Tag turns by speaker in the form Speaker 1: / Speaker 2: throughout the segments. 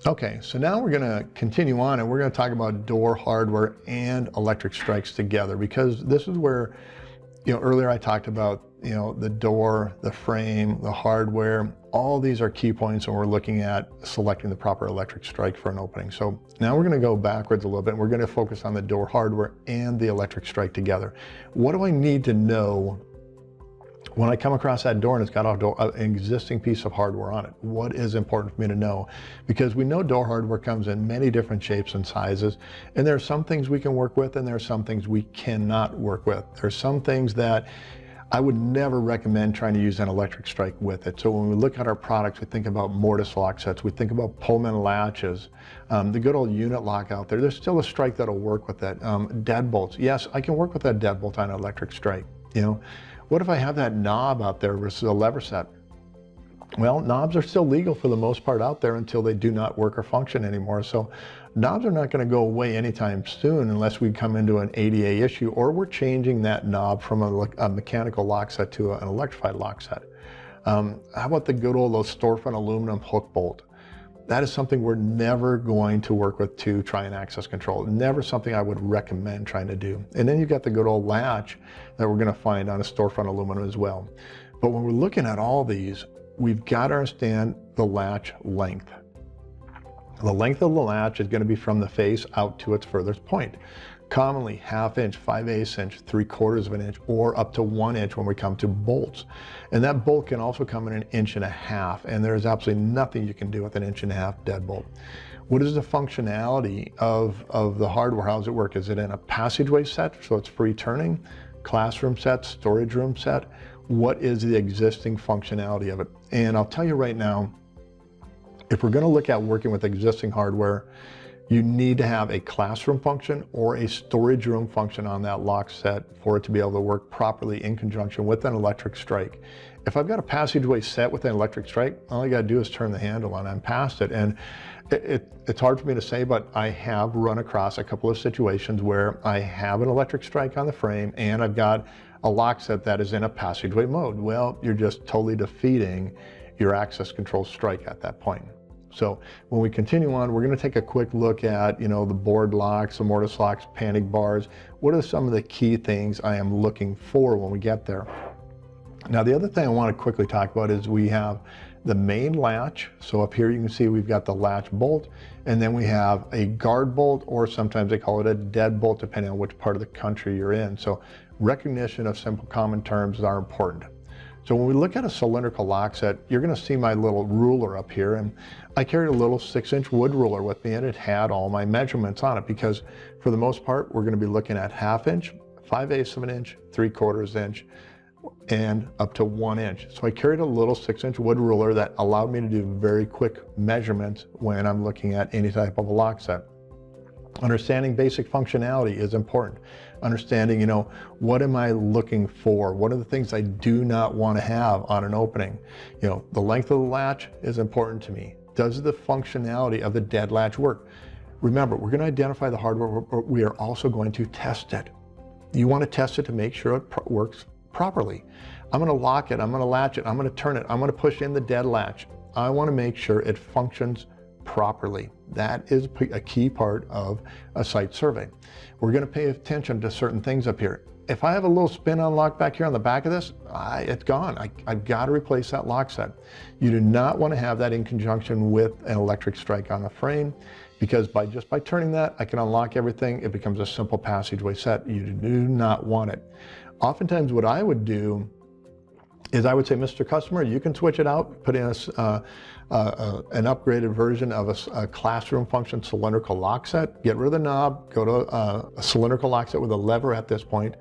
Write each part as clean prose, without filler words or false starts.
Speaker 1: Okay, so now we're going to continue on and we're going to talk about door hardware and electric strikes together, because this is where, earlier I talked about, the door, the frame, the hardware, all these are key points when we're looking at selecting the proper electric strike for an opening. So now we're going to go backwards a little bit and we're going to focus on the door hardware and the electric strike together. What do I need to know when I come across that door and it's got an existing piece of hardware on it? What is important for me to know? Because we know door hardware comes in many different shapes and sizes, and there are some things we can work with and there are some things we cannot work with. There are some things that I would never recommend trying to use an electric strike with it. So when we look at our products, we think about mortise lock sets, we think about Pullman latches, the good old unit lock out there. There's still a strike that'll work with that. Deadbolts, yes, I can work with that deadbolt on an electric strike. What if I have that knob out there versus a lever set? Well, knobs are still legal for the most part out there until they do not work or function anymore. So knobs are not going to go away anytime soon unless we come into an ADA issue or we're changing that knob from a mechanical lock set to an electrified lock set. How about the good old Storefront aluminum hook bolt? That is something we're never going to work with to try and access control. Never something I would recommend trying to do. And then you've got the good old latch that we're going to find on a Storefront aluminum as well. But when we're looking at all these, we've got to understand the latch length. The length of the latch is going to be from the face out to its furthest point. Commonly 1/2 inch, 5/8 inch, 3/4 of an inch, or up to 1 inch when we come to bolts. And that bolt can also come in 1.5 inches, and there's absolutely nothing you can do with an 1.5 inch deadbolt. What is the functionality of the hardware? How does it work? Is it in a passageway set, so it's free turning, classroom set, storage room set? What is the existing functionality of it? And I'll tell you right now, if we're going to look at working with existing hardware, you need to have a classroom function or a storage room function on that lock set for it to be able to work properly in conjunction with an electric strike. If I've got a passageway set with an electric strike, all I got to do is turn the handle and I'm past it. And it's hard for me to say, but I have run across a couple of situations where I have an electric strike on the frame and I've got a lock set that is in a passageway mode. Well, you're just totally defeating your access control strike at that point. So when we continue on, we're going to take a quick look at, the board locks, the mortise locks, panic bars. What are some of the key things I am looking for when we get there? Now, the other thing I want to quickly talk about is we have the main latch. So up here you can see we've got the latch bolt, and then we have a guard bolt, or sometimes they call it a deadbolt, depending on which part of the country you're in. So recognition of simple common terms are important. So when we look at a cylindrical lock set, you're going to see my little ruler up here, and I carried a little 6-inch wood ruler with me, and it had all my measurements on it, because for the most part we're going to be looking at 1/2 inch, 5/8 of an inch, 3/4 inch, and up to 1 inch. So I carried a little 6-inch wood ruler that allowed me to do very quick measurements when I'm looking at any type of a lock set. Understanding basic functionality is important. Understanding, what am I looking for? What are the things I do not want to have on an opening? The length of the latch is important to me. Does the functionality of the dead latch work? Remember, we're going to identify the hardware, but we are also going to test it. You want to test it to make sure it works properly. I'm going to lock it, I'm going to latch it, I'm going to turn it, I'm going to push in the dead latch. I want to make sure it functions properly. That is a key part of a site survey. We're going to pay attention to certain things up here. If I have a little spin on lock back here on the back of this, it's gone. I've got to replace that lock set. You do not want to have that in conjunction with an electric strike on the frame, because just by turning that, I can unlock everything. It becomes a simple passageway set. You do not want it. Oftentimes what I would do is I would say, Mr. Customer, you can switch it out, put in an upgraded version of a classroom function cylindrical lock set, get rid of the knob, go to a cylindrical lock set with a lever at this point,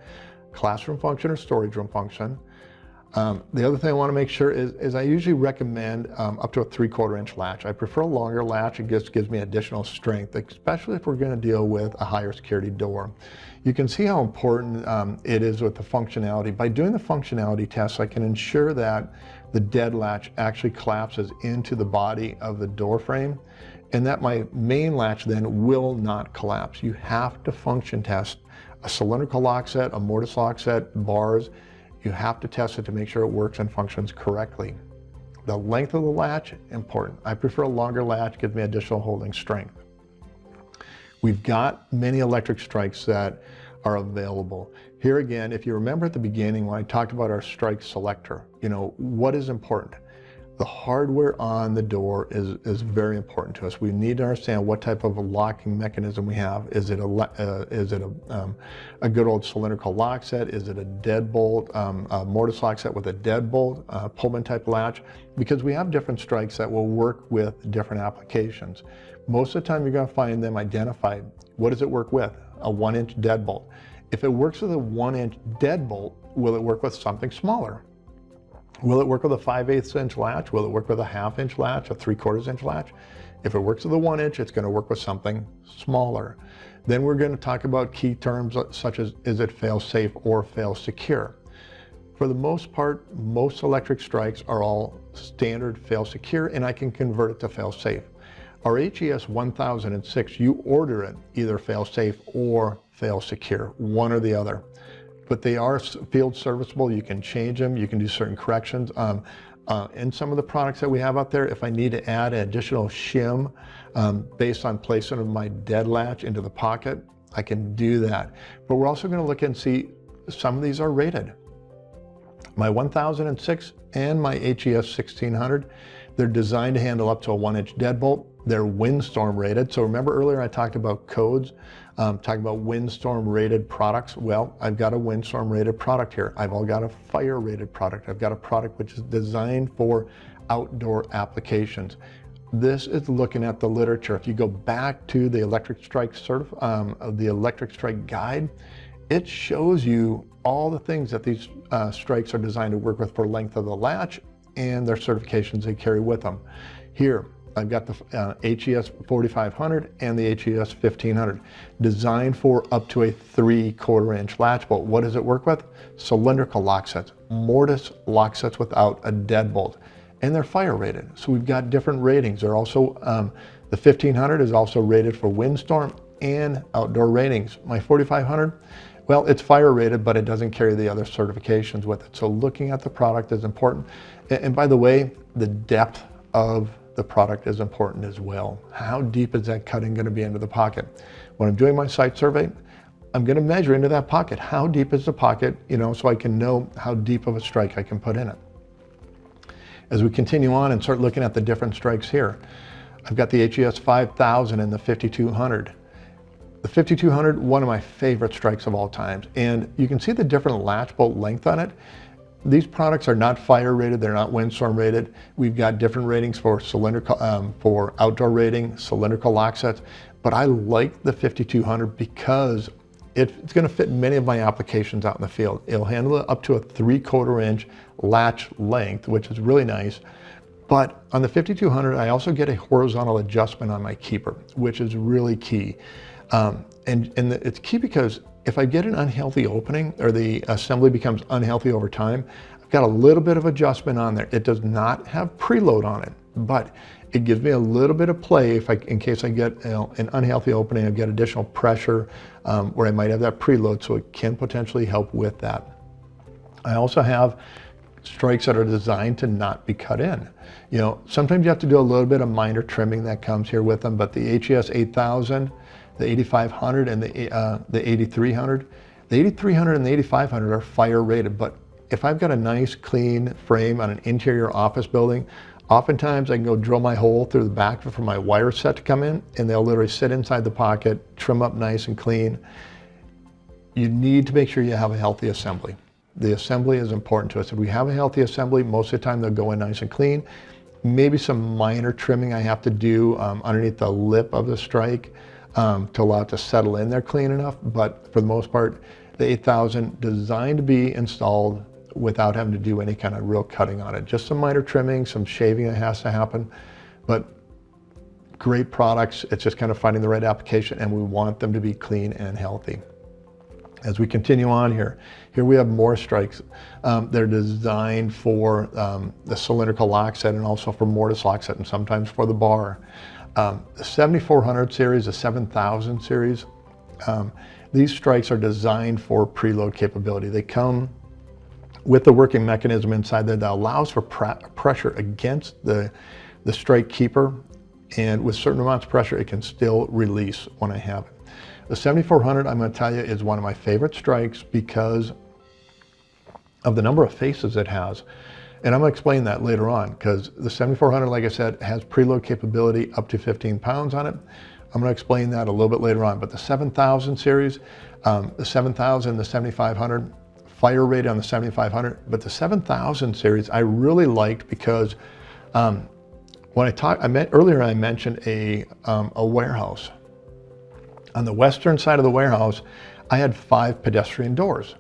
Speaker 1: classroom function or storage room function. The other thing I want to make sure is I usually recommend up to a 3/4 inch latch. I prefer a longer latch. It just gives me additional strength, especially if we're going to deal with a higher security door. You can see how important it is with the functionality. By doing the functionality tests, I can ensure that the dead latch actually collapses into the body of the door frame, and that my main latch then will not collapse. You have to function test a cylindrical lock set, a mortise lock set, bars. You have to test it to make sure it works and functions correctly. The length of the latch, important. I prefer a longer latch, gives me additional holding strength. We've got many electric strikes that are available. Here again, if you remember at the beginning when I talked about our strike selector, what is important? The hardware on the door is very important to us. We need to understand what type of a locking mechanism we have. Is it a good old cylindrical lock set? Is it a deadbolt, a Mortise lock set with a deadbolt, Pullman type latch? Because we have different strikes that will work with different applications. Most of the time you're going to find them identified. What does it work with? A 1-inch deadbolt. If it works with a 1-inch deadbolt, will it work with something smaller? Will it work with a 5/8 inch latch? Will it work with a 1/2 inch latch, a 3/4 inch latch? If it works with a 1-inch, it's going to work with something smaller. Then we're going to talk about key terms such as, is it fail safe or fail secure? For the most part, most electric strikes are all standard fail secure, and I can convert it to fail safe. Our HES 1006, you order it either fail safe or fail secure, one or the other. But they are field serviceable. You can change them. You can do certain corrections. In some of the products that we have out there, if I need to add an additional shim based on placement of my dead latch into the pocket, I can do that. But we're also going to look and see some of these are rated. My 1006 and my HES 1600, they're designed to handle up to a 1-inch deadbolt. They're windstorm rated. So remember earlier I talked about codes, talking about windstorm rated products. Well, I've got a windstorm rated product here. I've all got a fire rated product. I've got a product which is designed for outdoor applications. This is looking at the literature. If you go back to the electric strike guide, it shows you all the things that these strikes are designed to work with for length of the latch and their certifications they carry with them. Here, I've got the HES 4500 and the HES 1500, designed for up to a 3/4 inch latch bolt. What does it work with? Cylindrical lock sets, Mortise lock sets without a deadbolt, and they're fire rated. So we've got different ratings. They're also, the 1500 is also rated for windstorm and outdoor ratings. My 4500, well, it's fire rated, but it doesn't carry the other certifications with it. So looking at the product is important. And by the way, the depth of the product is important as well. How deep is that cutting going to be into the pocket? When I'm doing my site survey, I'm going to measure into that pocket. How deep is the pocket, so I can know how deep of a strike I can put in it. As we continue on and start looking at the different strikes here, I've got the HES 5000 and the 5200. The 5200, one of my favorite strikes of all times. And you can see the different latch bolt length on it. These products are not fire rated, they're not windstorm rated. We've got different ratings for cylindrical, for outdoor rating, cylindrical lock sets, but I like the 5200 because it's going to fit many of my applications out in the field. It'll handle it up to a 3/4 inch latch length, which is really nice. But on the 5200, I also get a horizontal adjustment on my keeper, which is really key. It's key because if I get an unhealthy opening or the assembly becomes unhealthy over time, I've got a little bit of adjustment on there. It does not have preload on it, but it gives me a little bit of play in case I get an unhealthy opening, I get additional pressure where I might have that preload, so it can potentially help with that. I also have strikes that are designed to not be cut in. Sometimes you have to do a little bit of minor trimming that comes here with them, but the HES 8000, the 8500 and the 8300. The 8300 and the 8500 are fire rated, but if I've got a nice clean frame on an interior office building, oftentimes I can go drill my hole through the back for my wire set to come in, and they'll literally sit inside the pocket, trim up nice and clean. You need to make sure you have a healthy assembly. The assembly is important to us. If we have a healthy assembly, most of the time they'll go in nice and clean. Maybe some minor trimming I have to do underneath the lip of the strike to allow it to settle in there clean enough, but for the most part, the 8000 designed to be installed without having to do any kind of real cutting on it. Just some minor trimming, some shaving that has to happen, but great products. It's just kind of finding the right application, and we want them to be clean and healthy. As we continue on here we have more strikes. They're designed for the cylindrical lock set and also for Mortise lock set and sometimes for the bar. The 7400 series, the 7000 series, these strikes are designed for preload capability. They come with the working mechanism inside there that allows for pressure against the strike keeper, and with certain amounts of pressure it can still release when I have it. The 7400, I'm going to tell you, is one of my favorite strikes because of the number of faces it has. And I'm going to explain that later on, because the 7400, like I said, has preload capability up to 15 pounds on it. I'm going to explain that a little bit later on. But the 7000 series, the 7000, the 7500, fire rate on the 7500, but the 7000 series I really liked because when earlier I mentioned a warehouse. On the western side of the warehouse, I had 5 pedestrian doors.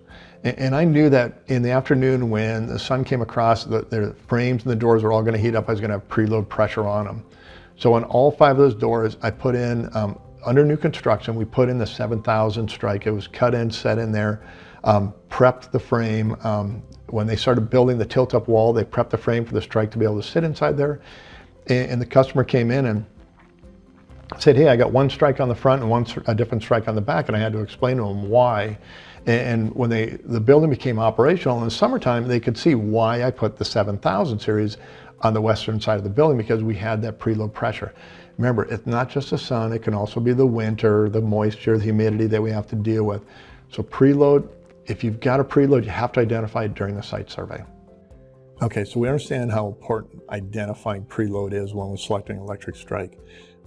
Speaker 1: And I knew that in the afternoon when the sun came across, the frames and the doors are all going to heat up. I was going to have preload pressure on them. So on all 5 of those doors, I put in, under new construction, we put in the 7000 strike. It was cut in, set in there, prepped the frame. When they started building the tilt-up wall, they prepped the frame for the strike to be able to sit inside there. And the customer came in and said, hey, I got one strike on the front and a different strike on the back, and I had to explain to them why. And when the building became operational in the summertime, they could see why I put the 7000 series on the western side of the building, because we had that preload pressure. Remember, it's not just the sun, it can also be the winter, the moisture, the humidity that we have to deal with. So preload, if you've got a preload, you have to identify it during the site survey. Okay, so we understand how important identifying preload is when we're selecting electric strike.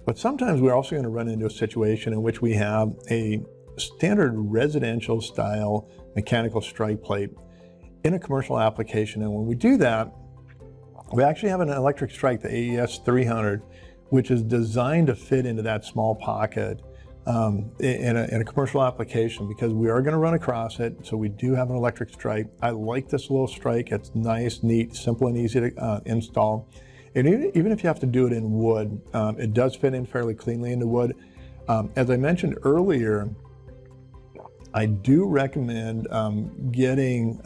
Speaker 1: But sometimes we're also going to run into a situation in which we have a standard residential style mechanical strike plate in a commercial application. And when we do that, we actually have an electric strike, the AES 300, which is designed to fit into that small pocket in a commercial application, because we are going to run across it. So we do have an electric strike. I like this little strike. It's nice, neat, simple, and easy to install. And even if you have to do it in wood, it does fit in fairly cleanly into wood. As I mentioned earlier, I do recommend getting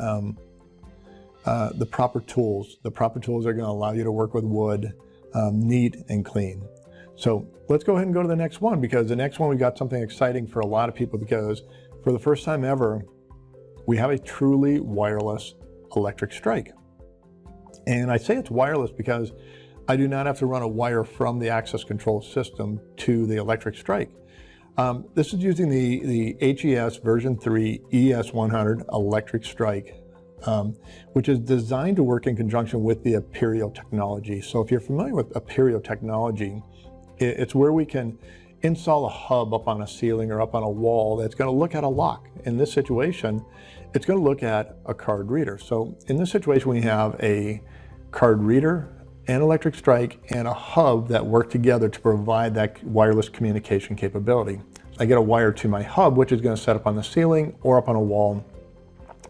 Speaker 1: the proper tools. The proper tools are going to allow you to work with wood neat and clean. So let's go ahead and go to the next one, because the next one we got something exciting for a lot of people, because for the first time ever, we have a truly wireless electric strike. And I say it's wireless because I do not have to run a wire from the access control system to the electric strike. This is using the HES version 3 ES100 electric strike, which is designed to work in conjunction with the Aperio technology. So if you're familiar with Aperio technology, it's where we can install a hub up on a ceiling or up on a wall that's going to look at a lock. In this situation, it's going to look at a card reader. So in this situation, we have a card reader, an electric strike, and a hub that work together to provide that wireless communication capability. I get a wire to my hub, which is going to set up on the ceiling or up on a wall,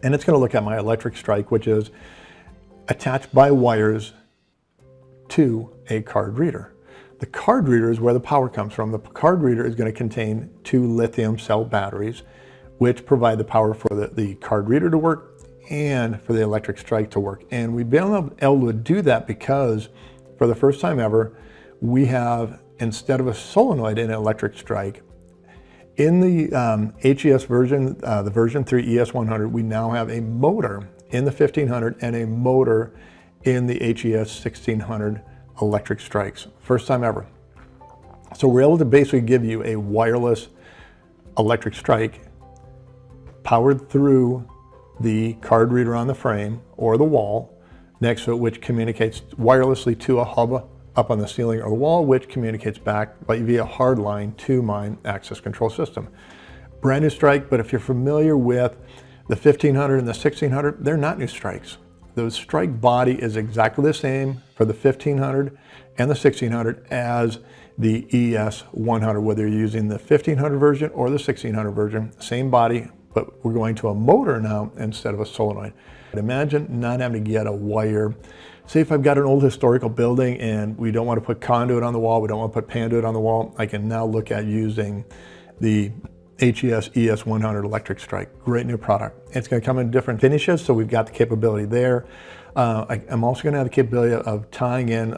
Speaker 1: and it's going to look at my electric strike, which is attached by wires to a card reader. The card reader is where the power comes from. The card reader is going to contain 2 lithium cell batteries, which provide the power for the card reader to work and for the electric strike to work. And we've been able to do that because for the first time ever, we have, instead of a solenoid in an electric strike, in the HES version, the version 3 ES100, we now have a motor in the 1500 and a motor in the HES 1600 electric strikes. First time ever. So we're able to basically give you a wireless electric strike powered through the card reader on the frame or the wall next to it, which communicates wirelessly to a hub up on the ceiling or the wall, which communicates back via hard line to my access control system. Brand new strike, but if you're familiar with the 1500 and the 1600, they're not new strikes. The strike body is exactly the same for the 1500 and the 1600 as the ES100, whether you're using the 1500 version or the 1600 version, same body, but we're going to a motor now instead of a solenoid. Imagine not having to get a wire. Say if I've got an old historical building and we don't want to put conduit on the wall, we don't want to put panduit on the wall, I can now look at using the HES ES100 electric strike. Great new product. It's going to come in different finishes, so we've got the capability there. I'm also going to have the capability of tying in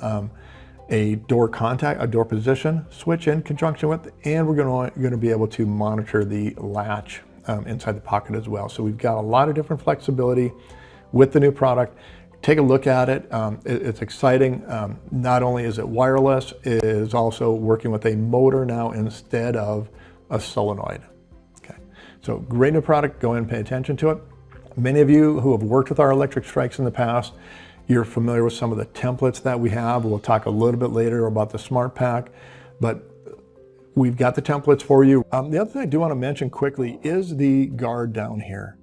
Speaker 1: a door contact, a door position switch in conjunction with, and we're going to be able to monitor the latch inside the pocket as well. So we've got a lot of different flexibility with the new product. Take a look at it. It's exciting. Not only is it wireless, it is also working with a motor now instead of a solenoid. Okay, so great new product. Go ahead and pay attention to it. Many of you who have worked with our electric strikes in the past, you're familiar with some of the templates that we have. We'll talk a little bit later about the Smart Pack, but we've got the templates for you. The other thing I do want to mention quickly is the guard down here.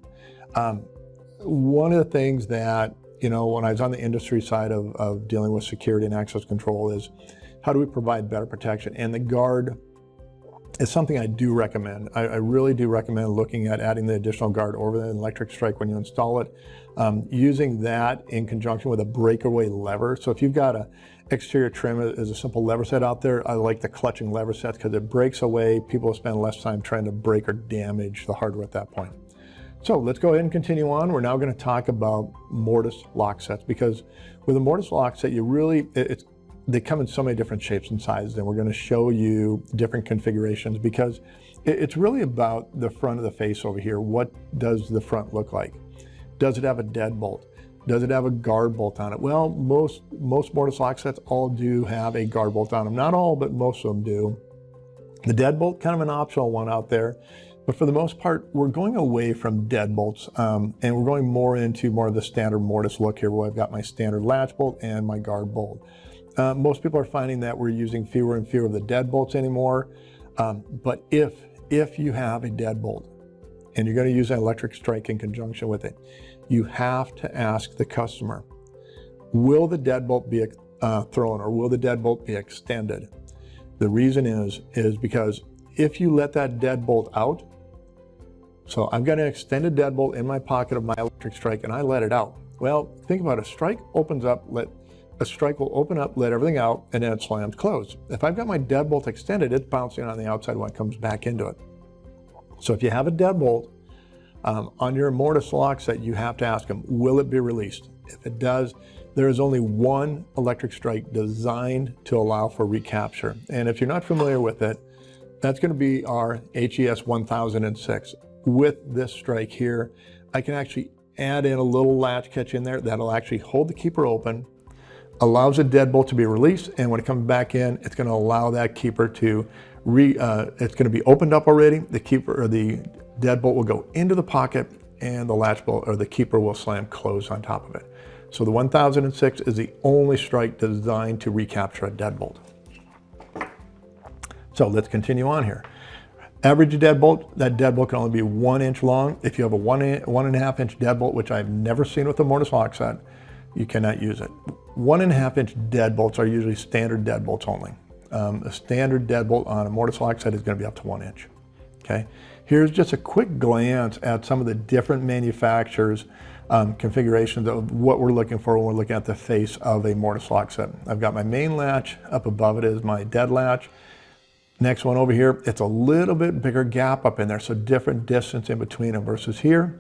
Speaker 1: One of the things that, you know, when I was on the industry side of dealing with security and access control is how do we provide better protection? And the guard is something I do recommend. I really do recommend looking at adding the additional guard over the electric strike when you install it. Using that in conjunction with a breakaway lever. So if you've got a exterior trim as a simple lever set out there, I like the clutching lever sets because it breaks away. People spend less time trying to break or damage the hardware at that point. So let's go ahead and continue on. We're now going to talk about Mortise lock sets, because with a Mortise lock set, you really, they come in so many different shapes and sizes, and we're going to show you different configurations because it's really about the front of the face over here. What does the front look like? Does it have a deadbolt? Does it have a guard bolt on it? Well, most Mortise lock sets all do have a guard bolt on them. Not all, but most of them do. The deadbolt, kind of an optional one out there. But for the most part, we're going away from deadbolts, and we're going more into more of the standard Mortise look here, where I've got my standard latch bolt and my guard bolt. Most people are finding that we're using fewer and fewer of the deadbolts anymore. But if you have a deadbolt and you're going to use an electric strike in conjunction with it, you have to ask the customer, will the deadbolt be thrown, or will the deadbolt be extended? The reason is because if you let that deadbolt out, so I've got an extended deadbolt in my pocket of my electric strike and I let it out. Well, think about it. A strike opens up, a strike will open up, let everything out, and then it slams closed. If I've got my deadbolt extended, it's bouncing on the outside when it comes back into it. So if you have a deadbolt on your Mortise lock set, you have to ask them, will it be released? If it does, there is only one electric strike designed to allow for recapture. And if you're not familiar with it, that's going to be our HES 1006. With this strike here, I can actually add in a little latch catch in there that'll actually hold the keeper open, allows the deadbolt to be released, and when it comes back in, it's going to allow that keeper to it's going to be opened up already. The keeper, or the deadbolt, will go into the pocket, and the latch bolt or the keeper will slam closed on top of it. So the 1006 is the only strike designed to recapture a deadbolt. So let's continue on here. Average deadbolt, that deadbolt can only be 1 inch long. If you have a 1.5 inch deadbolt, which I've never seen with a Mortise lock set, you cannot use it. 1.5 inch deadbolts are usually standard deadbolts only. A standard deadbolt on a Mortise lock set is going to be up to 1 inch. Okay. Here's just a quick glance at some of the different manufacturers' configurations of what we're looking for when we're looking at the face of a Mortise lock set. I've got my main latch. Up above it is my dead latch. Next one over here, it's a little bit bigger gap up in there, so different distance in between them versus here.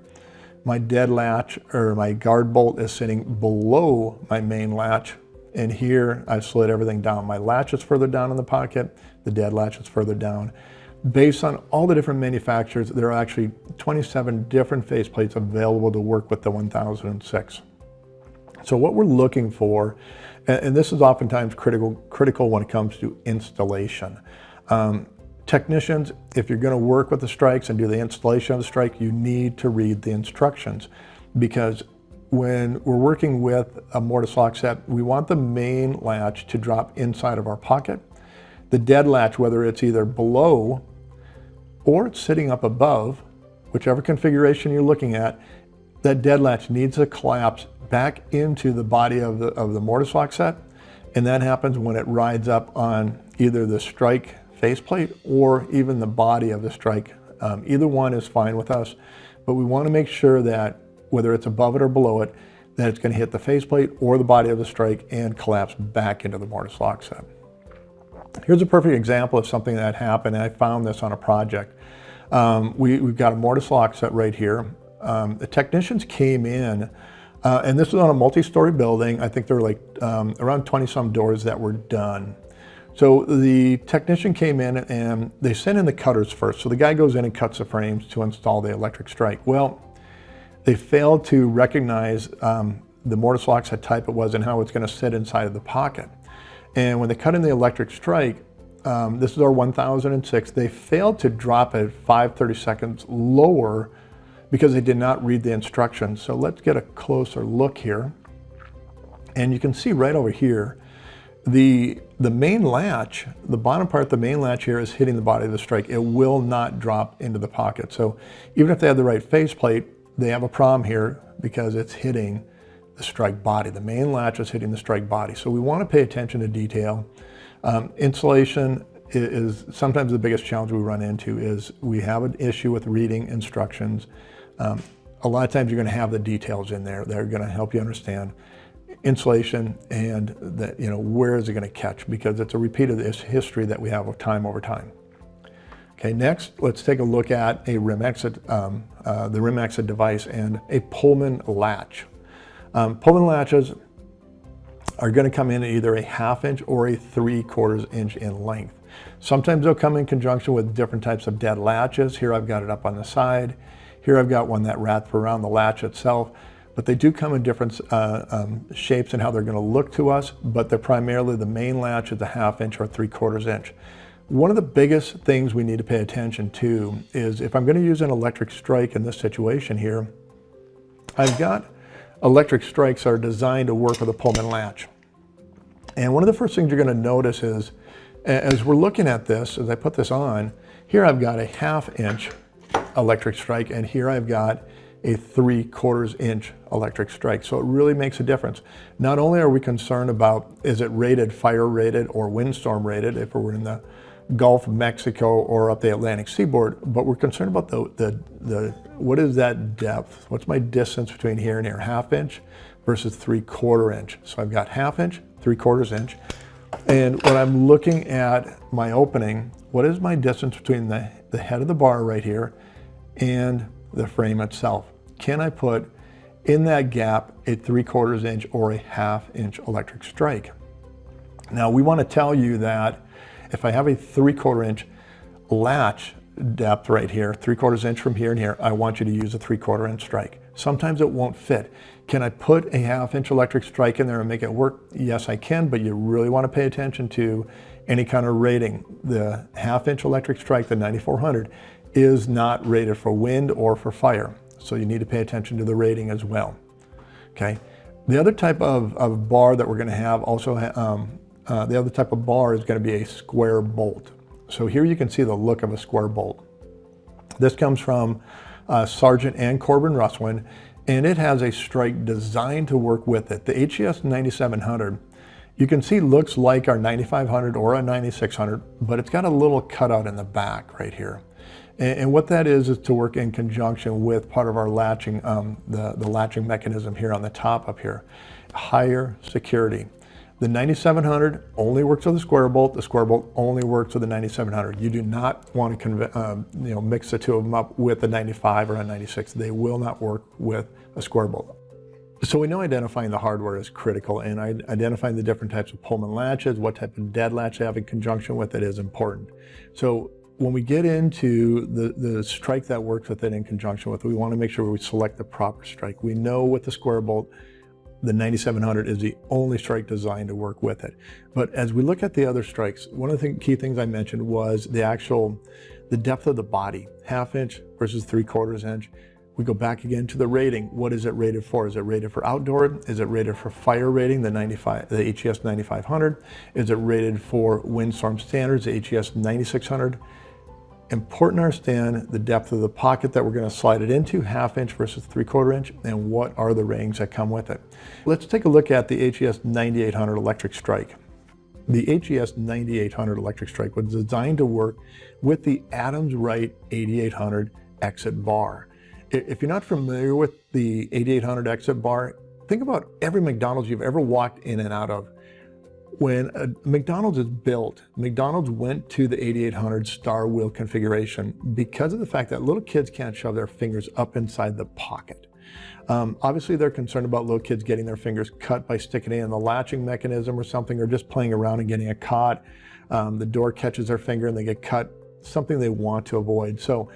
Speaker 1: My dead latch, or my guard bolt, is sitting below my main latch, and here I've slid everything down. My latch is further down in the pocket, the dead latch is further down. Based on all the different manufacturers, there are actually 27 different faceplates available to work with the 1006. So what we're looking for, and this is oftentimes critical when it comes to installation. Technicians, if you're going to work with the strikes and do the installation of the strike, you need to read the instructions, because when we're working with a Mortise lock set, we want the main latch to drop inside of our pocket. The dead latch, whether it's either below or it's sitting up above, whichever configuration you're looking at, that dead latch needs to collapse back into the body of the Mortise lock set, and that happens when it rides up on either the strike faceplate or even the body of the strike. Either one is fine with us, but we want to make sure that whether it's above it or below it, that it's going to hit the faceplate or the body of the strike and collapse back into the Mortise lock set. Here's a perfect example of something that happened, and I found this on a project. We've got a Mortise lock set right here. The technicians came in, and this was on a multi-story building. I think there were like around 20-some doors that were done. So the technician came in and they sent in the cutters first. So the guy goes in and cuts the frames to install the electric strike. Well, they failed to recognize the Mortise Lockset type it was and how it's going to sit inside of the pocket. And when they cut in the electric strike, this is our 1006, they failed to drop it 5/32 lower because they did not read the instructions. So let's get a closer look here. And you can see right over here, the main latch, the bottom part of the main latch here is hitting the body of the strike. It will not drop into the pocket. So even if they have the right faceplate, they have a problem here because it's hitting the strike body. The main latch is hitting the strike body. So we want to pay attention to detail. Installation is sometimes the biggest challenge we run into is we have an issue with reading instructions. A lot of times you're going to have the details in there that are going to help you understand insulation and that, where is it going to catch, because it's a repeat of this history that we have of time over time. Okay, next, let's take a look at a rim exit, the rim exit device and a Pullman latch. Pullman latches are going to come in at either a 1/2 inch or a 3/4 inch in length. Sometimes they'll come in conjunction with different types of dead latches. Here I've got it up on the side. Here I've got one that wraps around the latch itself. But they do come in different shapes and how they're going to look to us, but they're primarily the main latch is a 1/2 inch or 3/4 inch. One of the biggest things we need to pay attention to is if I'm going to use an electric strike in this situation here, I've got electric strikes that are designed to work with a Pullman latch. And one of the first things you're going to notice is, as we're looking at this, as I put this on, here I've got a 1/2 inch electric strike, and here I've got a 3/4 inch electric strike. So it really makes a difference. Not only are we concerned about, is it rated fire rated or windstorm rated if we're in the Gulf of Mexico or up the Atlantic seaboard, but we're concerned about what is that depth? What's my distance between here and here? 1/2 inch versus 3/4 inch. So I've got 1/2 inch, 3/4 inch. And when I'm looking at my opening, what is my distance between the head of the bar right here and the frame itself? Can I put in that gap a 3/4 inch or a 1/2 inch electric strike? Now we want to tell you that if I have a 3/4 inch latch depth right here, 3/4 inch from here and here, I want you to use a 3/4 inch strike. Sometimes it won't fit. Can I put a 1/2 inch electric strike in there and make it work? Yes, I can, but you really want to pay attention to any kind of rating. The 1/2 inch electric strike, the 9400, is not rated for wind or for fire. So you need to pay attention to the rating as well. Okay. The other type of bar that we're going to have also, the other type of bar is going to be a square bolt. So here you can see the look of a square bolt. This comes from Sargent and Corbin Russwin, and it has a strike designed to work with it. The HES 9700, you can see looks like our 9500 or a 9600, but it's got a little cutout in the back right here. And what that is to work in conjunction with part of our latching, the latching mechanism here on the top up here. Higher security. The 9700 only works with the square bolt. The square bolt only works with the 9700. You do not want to mix the two of them up with a 95 or a 96. They will not work with a square bolt. So we know identifying the hardware is critical, and identifying the different types of Pullman latches, what type of dead latch to have in conjunction with it is important. So when we get into the strike that works with it in conjunction with it, we want to make sure we select the proper strike. We know with the square bolt, the 9700 is the only strike designed to work with it. But as we look at the other strikes, one of the key things I mentioned was the depth of the body, 1/2 inch versus 3/4 inch. We go back again to the rating. What is it rated for? Is it rated for outdoor? Is it rated for fire rating, the HES 9500? Is it rated for windstorm standards, the HES 9600? Important to understand the depth of the pocket that we're going to slide it into, 1/2 inch versus 3/4 inch, and what are the ratings that come with it. Let's take a look at the HES 9800 electric strike. The HES 9800 electric strike was designed to work with the Adams Wright 8800 exit bar. If you're not familiar with the 8800 exit bar, think about every McDonald's you've ever walked in and out of. When a McDonald's is built, McDonald's went to the 8800 star wheel configuration because of the fact that little kids can't shove their fingers up inside the pocket. Obviously, they're concerned about little kids getting their fingers cut by sticking it in the latching mechanism or something, or just playing around and getting it caught. The door catches their finger and they get cut, something they want to avoid. So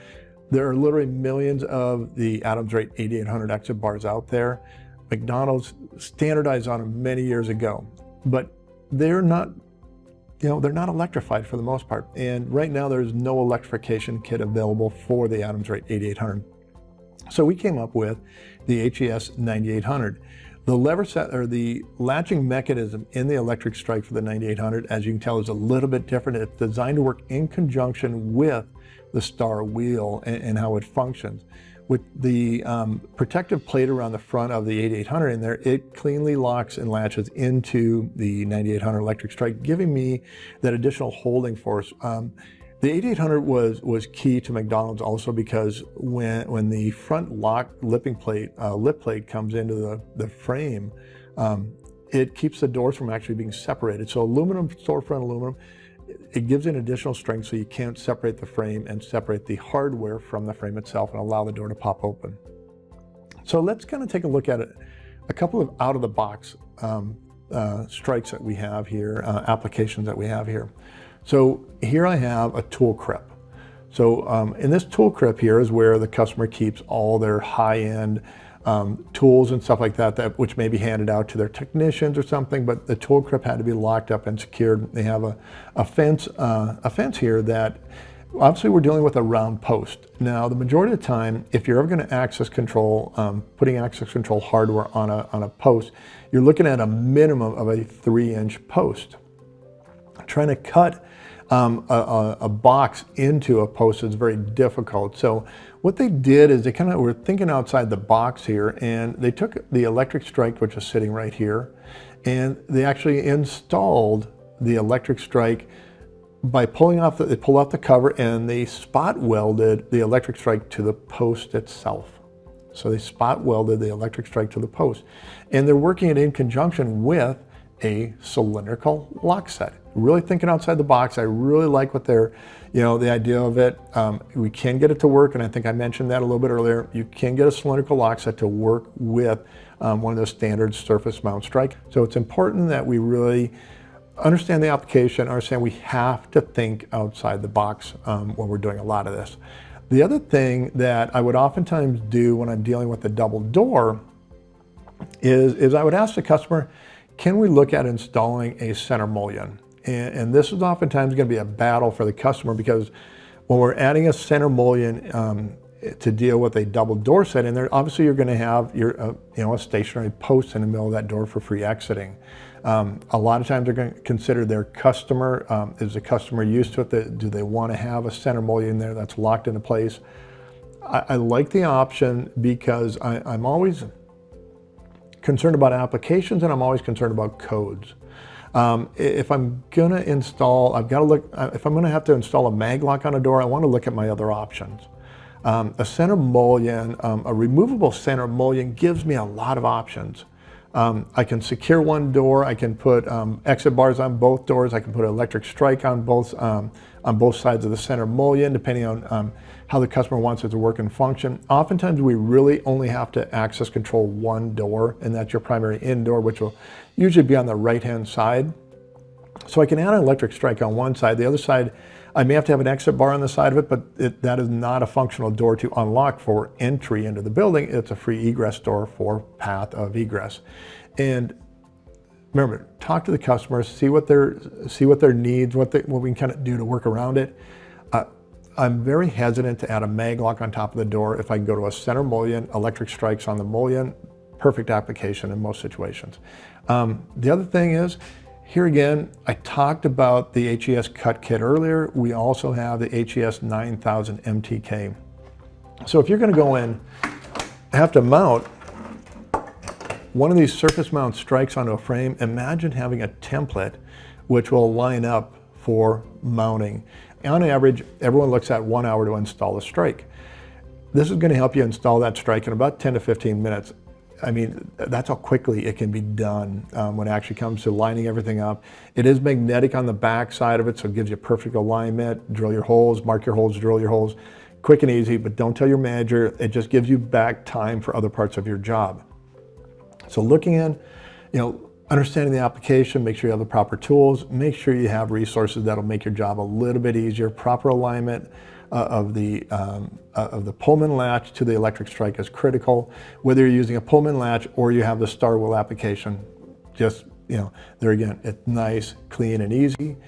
Speaker 1: There are literally millions of the Adams Rate 8800 exit bars out there. McDonald's standardized on them many years ago, but they're not, they're not electrified for the most part. And right now there's no electrification kit available for the Adams Rate 8800. So we came up with the HES 9800. The lever set, or the latching mechanism in the electric strike for the 9800, as you can tell, is a little bit different. It's designed to work in conjunction with the star wheel and how it functions. With the protective plate around the front of the 8800 in there, it cleanly locks and latches into the 9800 electric strike, giving me that additional holding force. The 8800 was key to McDonald's also because when the front lip plate comes into the frame, it keeps the doors from actually being separated. So aluminum, storefront aluminum, it gives an additional strength so you can't separate the frame and separate the hardware from the frame itself and allow the door to pop open. So let's kind of take a look at a couple of out-of-the-box strikes that we have here, applications that we have here. So here I have a tool crib. So in this tool crib here is where the customer keeps all their high-end tools and stuff like that, which may be handed out to their technicians or something, but the tool crib had to be locked up and secured. They have a fence here that obviously we're dealing with a round post. Now, the majority of the time, if you're ever going to access control, putting access control hardware on a post, you're looking at a minimum of a 3-inch post. Trying to cut a box into a post is very difficult. So what they did is they kind of were thinking outside the box here, and they took the electric strike, which is sitting right here, and they actually installed the electric strike by they pulled off the cover and they spot welded the electric strike to the post itself. So they spot welded the electric strike to the post, and they're working it in conjunction with a cylindrical lock set. Really thinking outside the box. I really like what they're, the idea of it. We can get it to work, and I think I mentioned that a little bit earlier. You can get a cylindrical lock set to work with one of those standard surface mount strike. So it's important that we really understand the application, understand we have to think outside the box when we're doing a lot of this. The other thing that I would oftentimes do when I'm dealing with the double door is I would ask the customer, can we look at installing a center mullion? And this is oftentimes going to be a battle for the customer, because when we're adding a center mullion to deal with a double door set in there, obviously you're going to have a stationary post in the middle of that door for free exiting. A lot of times they're going to consider their customer. Is the customer used to it? Do they want to have a center mullion there that's locked into place? I like the option because I'm always concerned about applications, and I'm always concerned about codes. If I'm gonna install, if I'm gonna have to install a mag lock on a door, I wanna look at my other options. A center mullion, a removable center mullion gives me a lot of options. I can secure one door, I can put exit bars on both doors, I can put an electric strike on both sides of the center mullion, depending on how the customer wants it to work and function. Oftentimes we really only have to access control one door, and that's your primary in door, which will usually be on the right-hand side. So I can add an electric strike on one side. The other side, I may have to have an exit bar on the side of it, but that is not a functional door to unlock for entry into the building. It's a free egress door for path of egress. And remember, talk to the customers, see what their needs, what we can kind of do to work around it. I'm very hesitant to add a mag lock on top of the door. If I can go to a center mullion, electric strikes on the mullion, perfect application in most situations. The other thing is, here again, I talked about the HES cut kit earlier. We also have the HES 9000 MTK. So if you're going to go in, have to mount one of these surface mount strikes onto a frame, imagine having a template which will line up for mounting. On average, everyone looks at 1 hour to install a strike. This is going to help you install that strike in about 10 to 15 minutes. I mean, that's how quickly it can be done when it actually comes to lining everything up. It is magnetic on the back side of it, so it gives you perfect alignment. Drill your holes, mark your holes, drill your holes. Quick and easy, but don't tell your manager. It just gives you back time for other parts of your job. So looking in, Understanding the application, make sure you have the proper tools, make sure you have resources that'll make your job a little bit easier. Proper alignment of the Pullman latch to the electric strike is critical. Whether you're using a Pullman latch or you have the star wheel application, just, there again, it's nice, clean, and easy.